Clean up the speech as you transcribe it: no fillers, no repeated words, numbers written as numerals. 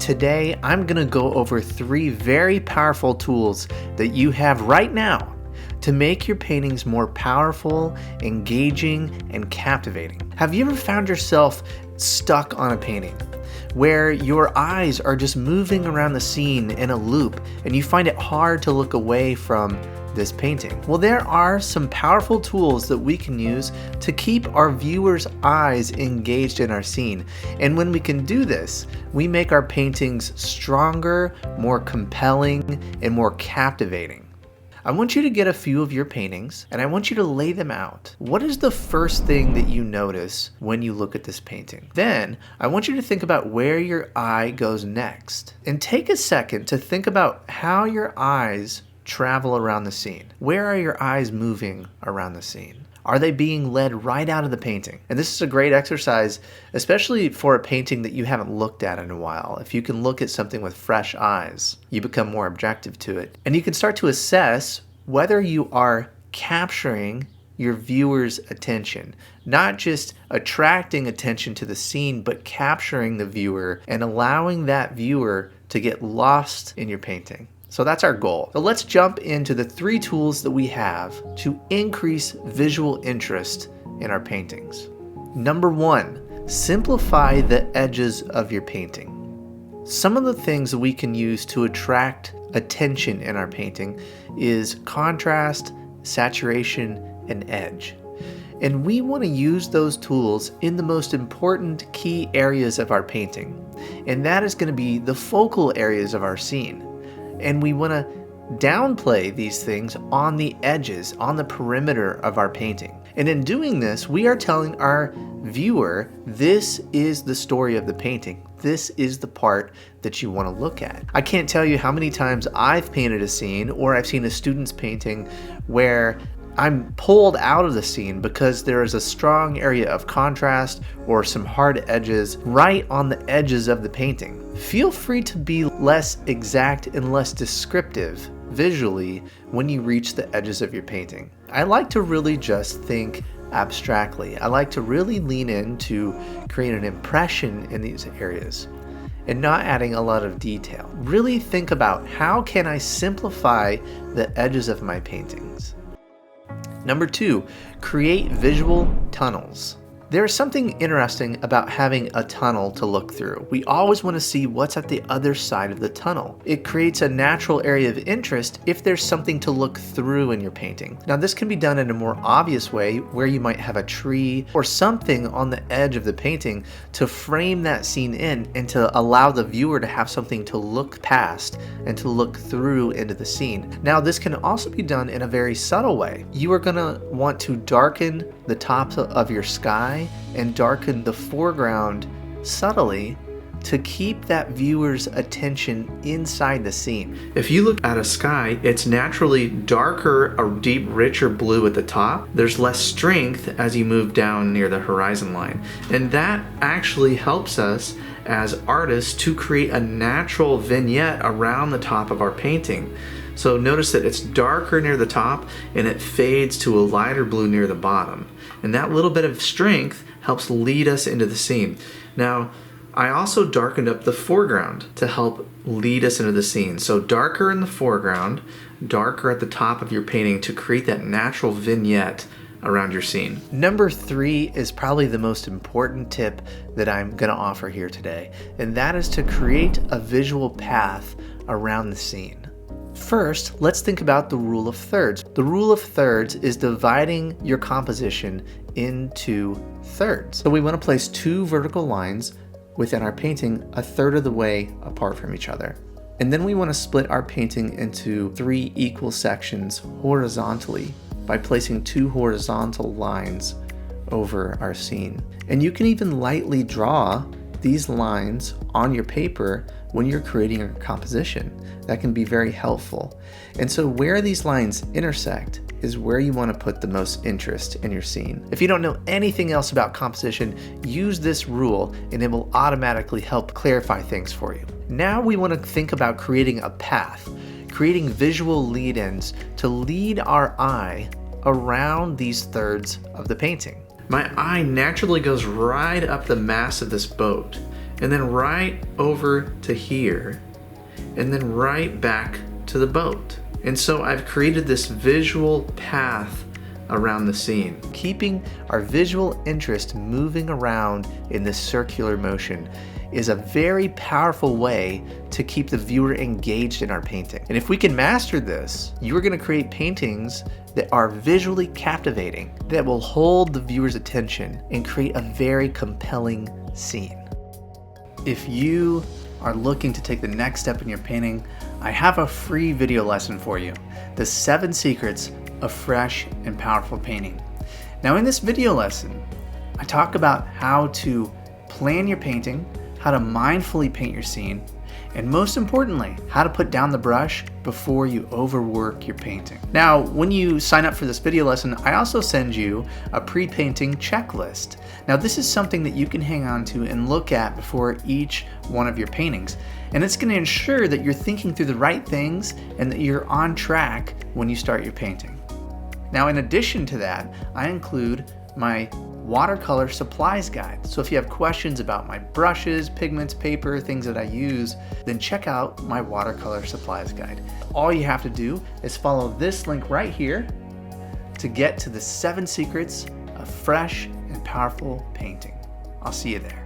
Today, I'm going to go over 3 very powerful tools that you have right now to make your paintings more powerful, engaging, and captivating. Have you ever found yourself stuck on a painting where your eyes are just moving around the scene in a loop and you find it hard to look away from this painting? Well, there are some powerful tools that we can use to keep our viewers' eyes engaged in our scene. And when we can do this, we make our paintings stronger, more compelling, and more captivating. I want you to get a few of your paintings and I want you to lay them out. What is the first thing that you notice when you look at this painting? Then I want you to think about where your eye goes next. And take a second to think about how your eyes travel around the scene. Where are your eyes moving around the scene? Are they being led right out of the painting? And this is a great exercise, especially for a painting that you haven't looked at in a while. If you can look at something with fresh eyes, you become more objective to it. And you can start to assess whether you are capturing your viewer's attention, not just attracting attention to the scene, but capturing the viewer and allowing that viewer to get lost in your painting. So that's our goal. So let's jump into the 3 tools that we have to increase visual interest in our paintings. Number 1, simplify the edges of your painting. Some of the things that we can use to attract attention in our painting is contrast, saturation, and edge. And we want to use those tools in the most important key areas of our painting. And that is going to be the focal areas of our scene. And we want to downplay these things on the edges, on the perimeter of our painting. And in doing this, we are telling our viewer, this is the story of the painting. This is the part that you want to look at. I can't tell you how many times I've painted a scene or I've seen a student's painting where I'm pulled out of the scene because there is a strong area of contrast or some hard edges right on the edges of the painting. Feel free to be less exact and less descriptive visually when you reach the edges of your painting. I like to really just think abstractly. I like to really lean in to create an impression in these areas and not adding a lot of detail. Really think about how can I simplify the edges of my paintings. Number 2, create visual tunnels. There's something interesting about having a tunnel to look through. We always want to see what's at the other side of the tunnel. It creates a natural area of interest if there's something to look through in your painting. Now this can be done in a more obvious way where you might have a tree or something on the edge of the painting to frame that scene in and to allow the viewer to have something to look past and to look through into the scene. Now this can also be done in a very subtle way. You are going to want to darken the top of your sky and darken the foreground subtly to keep that viewer's attention inside the scene. If you look at a sky, it's naturally darker, a deep, richer blue at the top. There's less strength as you move down near the horizon line. And that actually helps us as artists to create a natural vignette around the top of our painting. So notice that it's darker near the top and it fades to a lighter blue near the bottom. And that little bit of strength helps lead us into the scene. Now, I also darkened up the foreground to help lead us into the scene. So darker in the foreground, darker at the top of your painting to create that natural vignette around your scene. Number 3 is probably the most important tip that I'm going to offer here today, and that is to create a visual path around the scene. First, let's think about the rule of thirds. The rule of thirds is dividing your composition into thirds. So we want to place 2 vertical lines within our painting a third of the way apart from each other. And then we want to split our painting into 3 equal sections horizontally by placing 2 horizontal lines over our scene. And you can even lightly draw these lines on your paper when you're creating your composition. That can be very helpful. And so where these lines intersect is where you want to put the most interest in your scene. If you don't know anything else about composition, use this rule and it will automatically help clarify things for you. Now we want to think about creating a path, creating visual lead-ins to lead our eye around these thirds of the painting. My eye naturally goes right up the mast of this boat. and then right over to here, and then right back to the boat. And so I've created this visual path around the scene, keeping our visual interest moving around in this circular motion is a very powerful way to keep the viewer engaged in our painting. And if we can master this, you are going to create paintings that are visually captivating, that will hold the viewer's attention and create a very compelling scene. If you are looking to take the next step in your painting, I have a free video lesson for you, the 7 Secrets of Fresh and Powerful Painting. Now in this video lesson, I talk about how to plan your painting, how to mindfully paint your scene, and most importantly, how to put down the brush before you overwork your painting. Now, when you sign up for this video lesson, I also send you a pre-painting checklist. Now, this is something that you can hang on to and look at before each one of your paintings. And it's going to ensure that you're thinking through the right things and that you're on track when you start your painting. Now, in addition to that, I include my watercolor supplies guide. So if you have questions about my brushes, pigments, paper, things that I use, then check out my watercolor supplies guide. All you have to do is follow this link right here to get to the 7 secrets of fresh and powerful painting. I'll see you there.